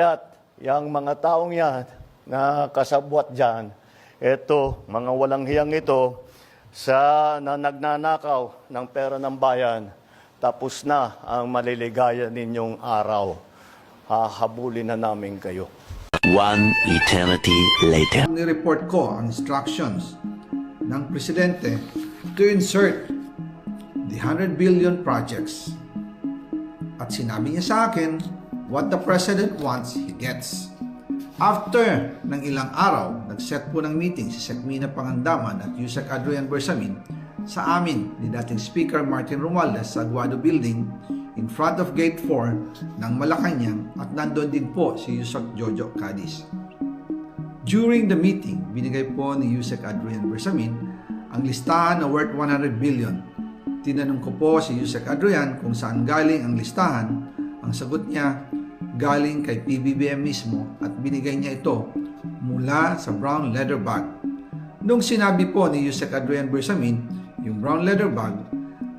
At yung mga taong yan na kasabwat dyan, eto, mga walang hiyang ito, na nagnanakaw ng pera ng bayan, tapos na ang maliligaya ninyong araw. Hahabulin na namin kayo. One eternity later. Ni-report ko ang instructions ng Presidente to insert the 100 billion projects. At sinabi niya sa akin, what the President wants, he gets. After ng ilang araw, nag-set po ng meeting si Sec. Mina Pangandaman at Yusek Adrian Bersamin sa amin ni dating Speaker Martin Romualdez sa Aguado Building in front of Gate 4 ng Malacanang at nandun din po si Yusek Jojo Cadiz. During the meeting, binigay po ni Yusek Adrian Bersamin ang listahan na worth 100 billion. Tinanong ko po si Yusek Adrian kung saan galing ang listahan. Ang sagot niya, galing kay PBBM mismo at binigay niya ito mula sa brown leather bag. Nung sinabi po ni Yusek Adrian Bersamin yung brown leather bag,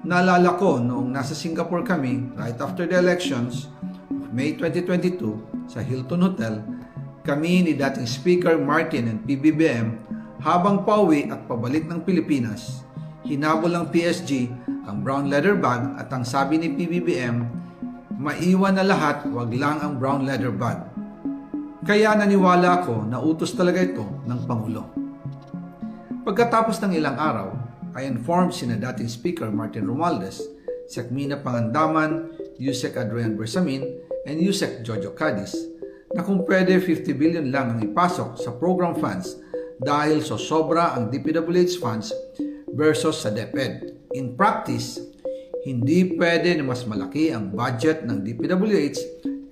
naalala ko noong nasa Singapore kami right after the elections of May 2022 sa Hilton Hotel, kami ni dating Speaker Martin and PBBM habang pauwi at pabalik ng Pilipinas, hinabol ng PSG ang brown leather bag at ang sabi ni PBBM, maiwan na lahat, wag lang ang brown leather bag. Kaya naniwala ako na utos talaga ito ng Pangulo. Pagkatapos ng ilang araw, I informed sina dating Speaker Martin Romualdez, Sec. Mina Pangandaman, Yusek Adrian Bersamin, and Yusek Jojo Cadiz na kung pwede 50 billion lang ang ipasok sa program funds dahil sobra ang DPWH funds versus sa DepEd. In practice, hindi pwede na mas malaki ang budget ng DPWH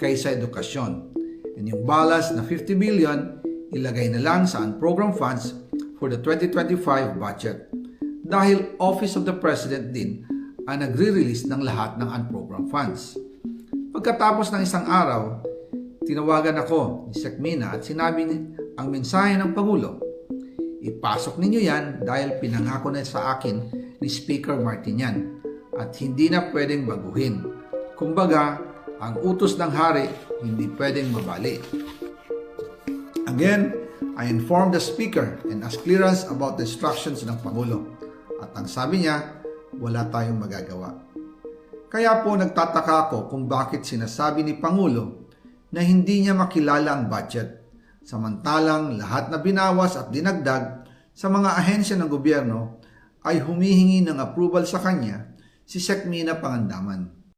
kaysa edukasyon. And yung balance na 50 billion, ilagay na lang sa unprogrammed funds for the 2025 budget. Dahil Office of the President din ang nagre-release ng lahat ng unprogrammed funds. Pagkatapos ng isang araw, tinawagan ako ni Sec. Mina at sinabi ang mensahe ng Pangulo. Ipasok ninyo yan dahil pinangako na sa akin ni Speaker Martin yan. At hindi na pwedeng baguhin. Kumbaga, ang utos ng hari hindi pwedeng mabali. Again, I informed the Speaker and asked clearance about the instructions ng Pangulo. At ang sabi niya, wala tayong magagawa. Kaya po nagtataka ako kung bakit sinasabi ni Pangulo na hindi niya makilala ang budget. Samantalang lahat na binawas at dinagdag sa mga ahensya ng gobyerno ay humihingi ng approval sa kanya si Sec. Mina Pangandaman.